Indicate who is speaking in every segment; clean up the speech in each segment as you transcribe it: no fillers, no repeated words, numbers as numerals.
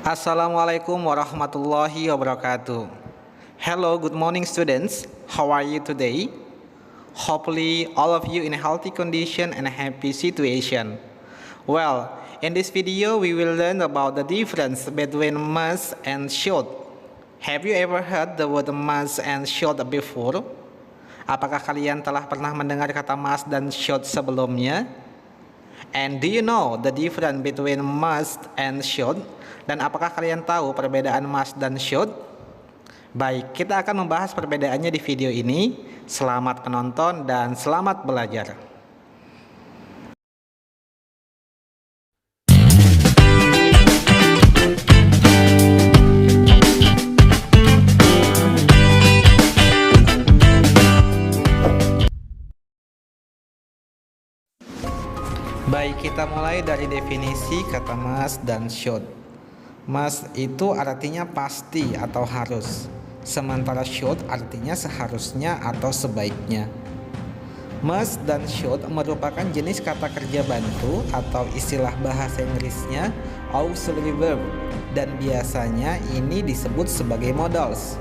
Speaker 1: Assalamualaikum warahmatullahi wabarakatuh. Hello, good morning students. How are you today? Hopefully all of you in a healthy condition and a happy situation. Well, in this video we will learn about the difference between must and should. Have you ever heard the word must and should before? Apakah kalian telah pernah mendengar kata must dan should sebelumnya? And do you know the difference between must and should? Dan apakah kalian tahu perbedaan must dan should? Baik, kita akan membahas perbedaannya di video ini. Selamat menonton dan selamat belajar. Baik, kita mulai dari definisi kata must dan should. Must itu artinya pasti atau harus, sementara should artinya seharusnya atau sebaiknya. Must dan should merupakan jenis kata kerja bantu atau istilah bahasa Inggrisnya auxiliary verb, dan biasanya ini disebut sebagai modals.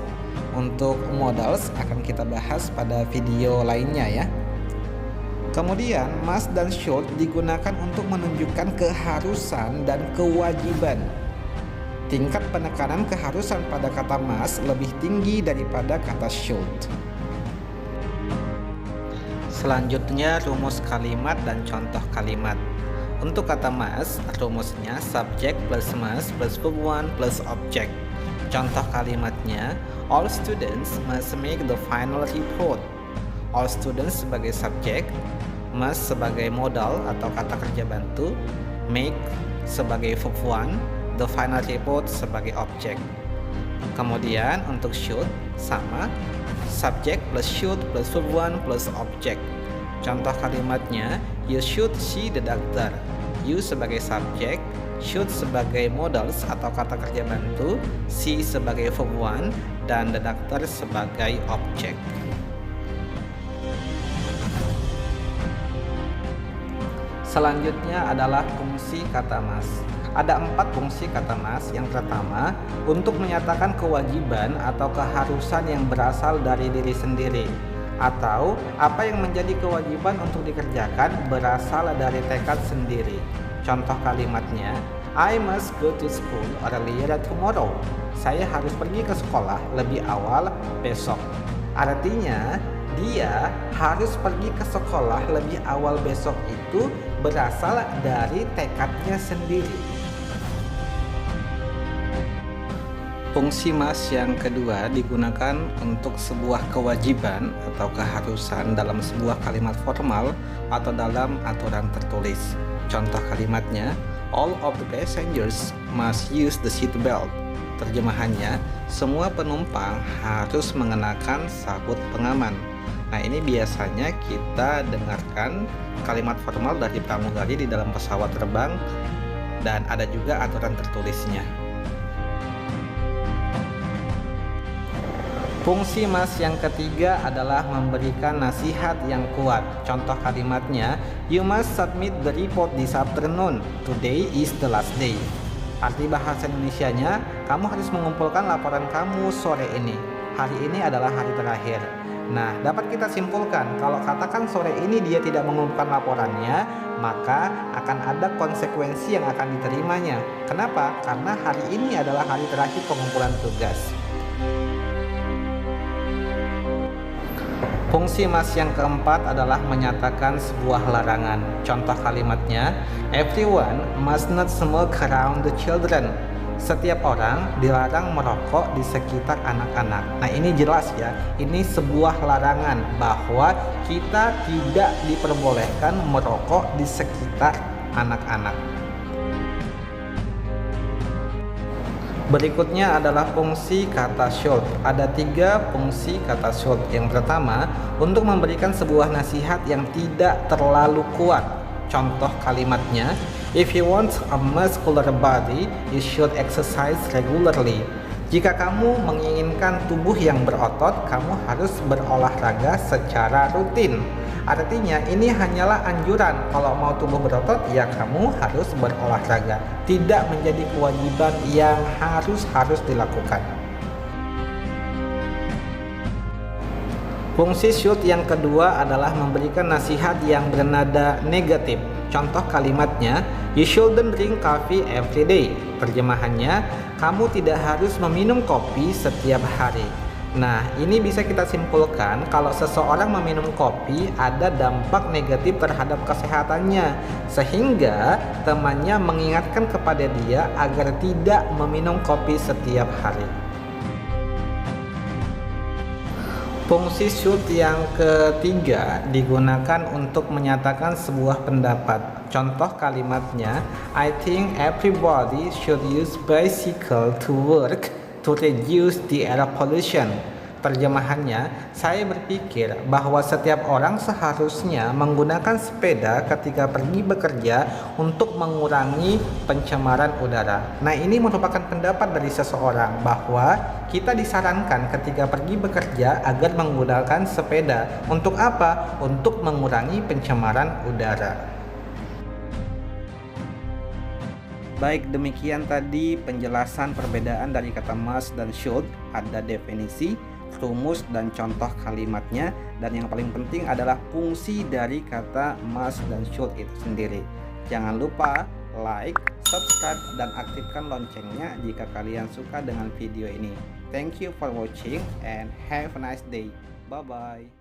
Speaker 1: Untuk modals akan kita bahas pada video lainnya ya. Kemudian must dan should digunakan untuk menunjukkan keharusan dan kewajiban. Tingkat penekanan keharusan pada kata must lebih tinggi daripada kata should. Selanjutnya rumus kalimat dan contoh kalimat. Untuk kata must, rumusnya subject plus must plus verb one plus object. Contoh kalimatnya, all students must make the final report. All students sebagai subjek, must sebagai modal atau kata kerja bantu, make sebagai verb one, the final report sebagai objek. Kemudian untuk should sama, subject plus should plus verb one plus objek. Contoh kalimatnya, you should see the doctor. You sebagai subjek, should sebagai modals atau kata kerja bantu, see sebagai verb one, dan the doctor sebagai objek. Selanjutnya adalah fungsi kata must. Ada 4 fungsi kata must. Yang pertama, untuk menyatakan kewajiban atau keharusan yang berasal dari diri sendiri, atau apa yang menjadi kewajiban untuk dikerjakan berasal dari tekad sendiri. Contoh kalimatnya, I must go to school earlier tomorrow. Saya harus pergi ke sekolah lebih awal besok. Artinya, dia harus pergi ke sekolah lebih awal besok itu berasal dari tekadnya sendiri. Fungsi must yang kedua digunakan untuk sebuah kewajiban atau keharusan dalam sebuah kalimat formal atau dalam aturan tertulis. Contoh kalimatnya, all of the passengers must use the seat belt. Terjemahannya, semua penumpang harus mengenakan sabuk pengaman. Nah, ini biasanya kita dengarkan kalimat formal dari pramugari di dalam pesawat terbang, dan ada juga aturan tertulisnya. Fungsi must yang ketiga adalah memberikan nasihat yang kuat. Contoh kalimatnya, you must submit the report this afternoon. Today is the last day. Arti bahasa Indonesianya, kamu harus mengumpulkan laporan kamu sore ini. Hari ini adalah hari terakhir. Nah, dapat kita simpulkan kalau katakan sore ini dia tidak mengumpulkan laporannya, maka akan ada konsekuensi yang akan diterimanya. Kenapa? Karena hari ini adalah hari terakhir pengumpulan tugas. Fungsi must yang keempat adalah menyatakan sebuah larangan. Contoh kalimatnya, everyone must not smoke around the children. Setiap orang dilarang merokok di sekitar anak-anak. Nah, ini jelas ya, ini sebuah larangan bahwa kita tidak diperbolehkan merokok di sekitar anak-anak. Berikutnya adalah fungsi kata should. Ada 3 fungsi kata should. Yang pertama, untuk memberikan sebuah nasihat yang tidak terlalu kuat. Contoh kalimatnya, if you want a muscular body, you should exercise regularly. Jika kamu menginginkan tubuh yang berotot, kamu harus berolahraga secara rutin. Artinya ini hanyalah anjuran, kalau mau tubuh berotot ya kamu harus berolahraga, tidak menjadi kewajiban yang harus dilakukan. Fungsi should yang kedua adalah memberikan nasihat yang bernada negatif. Contoh kalimatnya, you shouldn't drink coffee every day. Terjemahannya, kamu tidak harus meminum kopi setiap hari. Nah, ini bisa kita simpulkan kalau seseorang meminum kopi ada dampak negatif terhadap kesehatannya, sehingga temannya mengingatkan kepada dia agar tidak meminum kopi setiap hari. Fungsi should yang ketiga digunakan untuk menyatakan sebuah pendapat. Contoh kalimatnya, I think everybody should use bicycle to work to reduce the air pollution. Terjemahannya, saya berpikir bahwa setiap orang seharusnya menggunakan sepeda ketika pergi bekerja untuk mengurangi pencemaran udara. Nah, ini merupakan pendapat dari seseorang bahwa kita disarankan ketika pergi bekerja agar menggunakan sepeda. Untuk apa? Untuk mengurangi pencemaran udara. Baik, demikian tadi penjelasan perbedaan dari kata must dan should. Ada definisi, rumus, dan contoh kalimatnya. Dan yang paling penting adalah fungsi dari kata must dan should itu sendiri. Jangan lupa like, subscribe, dan aktifkan loncengnya jika kalian suka dengan video ini. Thank you for watching and have a nice day. Bye-bye.